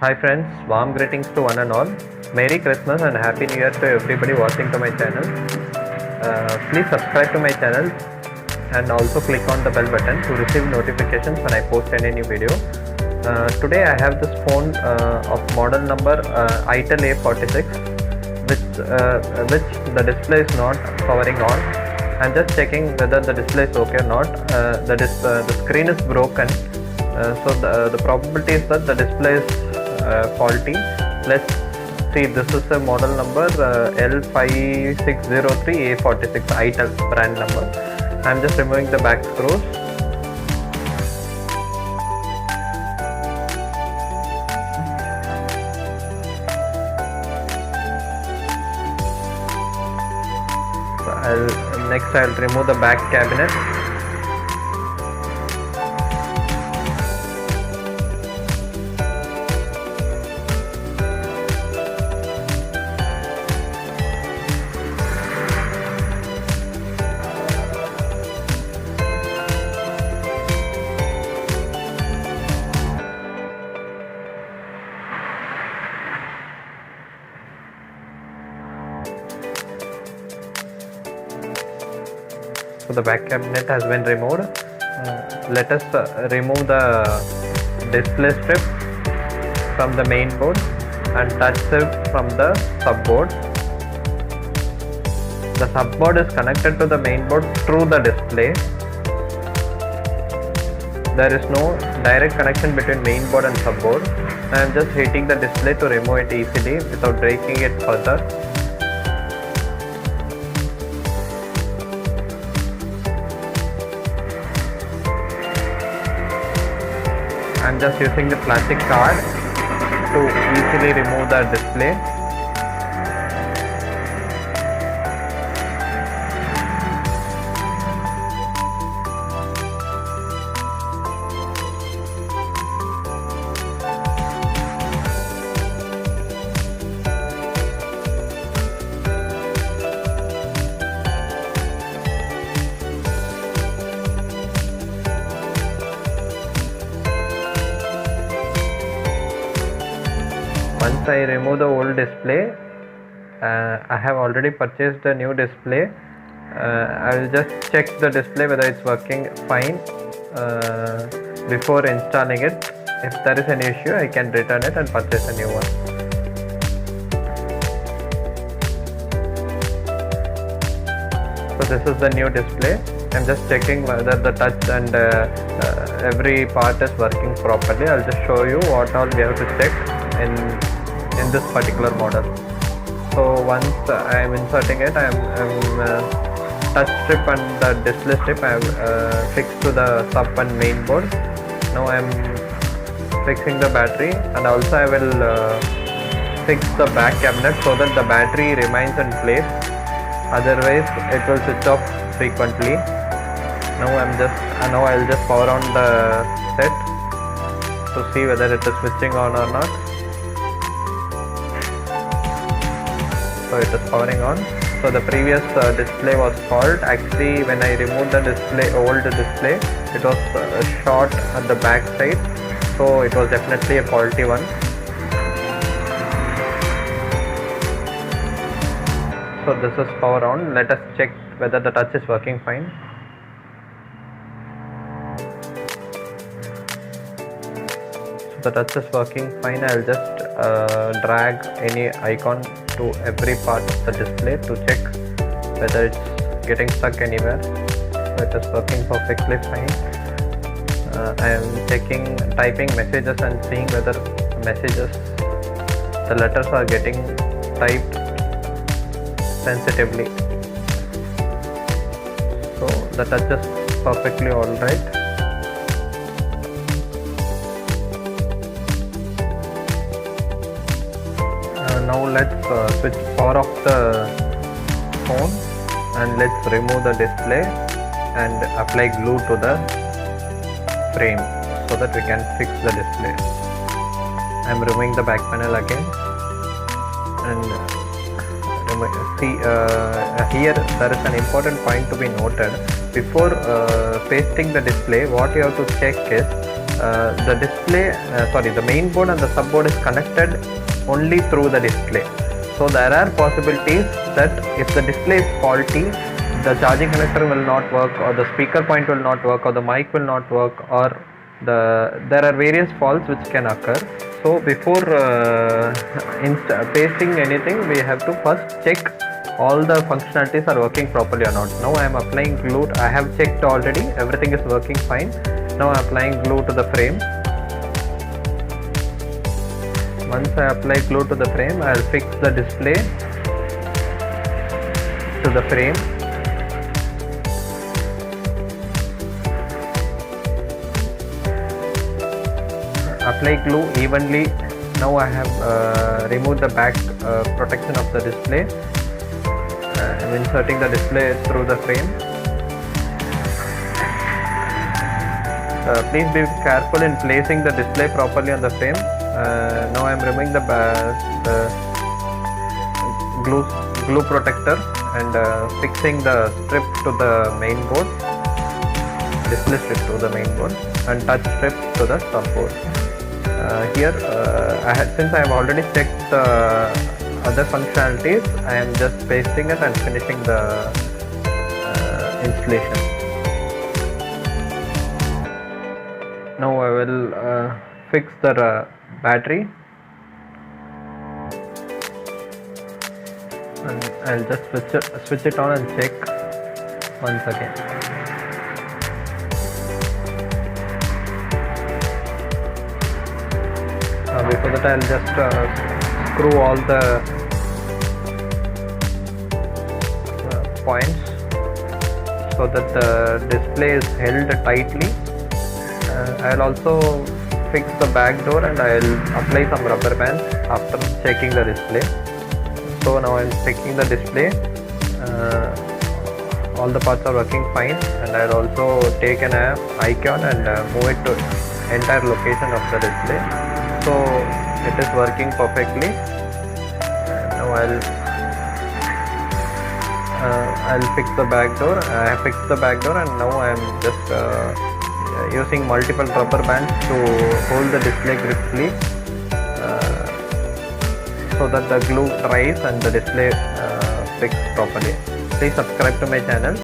Hi friends, warm greetings to one and all. Merry Christmas and Happy New Year to everybody watching to my channel. Please subscribe to my channel and also click on the bell button to receive notifications when I post any new video. Today I have this phone of model number Itel A46 which the display is not powering on. I'm just checking whether the display is okay or not. The screen is broken, so the probability is that the display is faulty. Let's see, this is a model number L5603 A46 Itel brand number. I'm just removing the back screws. Next I'll remove the back cabinet. So the back cabinet has been removed. Let us remove the display strip from the main board and touch strip from the subboard. The subboard is connected to the main board through the display. There is no direct connection between main board and subboard. I am just hitting the display to remove it easily without breaking it further. I'm just using the plastic card to easily remove the display. Once I remove the old display, I have already purchased a new display. I will just check the display whether it's working fine before installing it. If there is any issue, I can return it and purchase a new one. So this is the new display. I'm just checking whether the touch and every part is working properly. I'll just show you what all we have to check in this particular model. So once I am inserting it, I am touch strip and the display strip I have fixed to the sub and main board. Now I am fixing the battery, and also I will fix the back cabinet so that the battery remains in place. Otherwise it will switch off frequently. Now I'll just power on the set to see whether it is switching on or not. So it is powering on. So the previous display was fault. Actually, when I removed the old display, it was short at the back side. So it was definitely a faulty one. So this is power on. Let us check whether the touch is working fine. The touch is working fine. I will just drag any icon to every part of the display to check whether it's getting stuck anywhere. So it is working perfectly fine. I am typing messages and seeing whether the letters are getting typed sensitively. So the touch is perfectly alright. Now let's switch power off the phone and let's remove the display and apply glue to the frame so that we can fix the display. I am removing the back panel again, and see here there is an important point to be noted. Before pasting the display, what you have to check is the display, the main board and the subboard is connected only through the display. So there are possibilities that if the display is faulty, the charging connector will not work, or the speaker point will not work, or the mic will not work, or there are various faults which can occur. So before pasting anything, we have to first check all the functionalities are working properly or not. Now I am applying glue. I have checked already, everything is working fine. Now I am applying glue to the frame. Once I apply glue to the frame, I will fix the display to the frame. Apply glue evenly. Now I have removed the back protection of the display. I am inserting the display through the frame. Please be careful in placing the display properly on the frame. Now I am removing the glue protector and fixing the strip to the main board, display strip to the main board, and touch strip to the subboard. Here since I have already checked the other functionalities, I am just pasting it and finishing the installation. Now I will fix the battery, and I'll just switch it on and check once again. Before that, I'll just screw all the points so that the display is held tightly. I'll also fix the back door, and I'll apply some rubber bands after checking the display. So now I'm checking the display. All the parts are working fine, and I'll also take an icon and move it to entire location of the display. So it is working perfectly. Now I'll fix the back door. I have fixed the back door, and now I am just using multiple rubber bands to hold the display gripfully so that the glue dries and the display fixed properly. Please subscribe to my channel.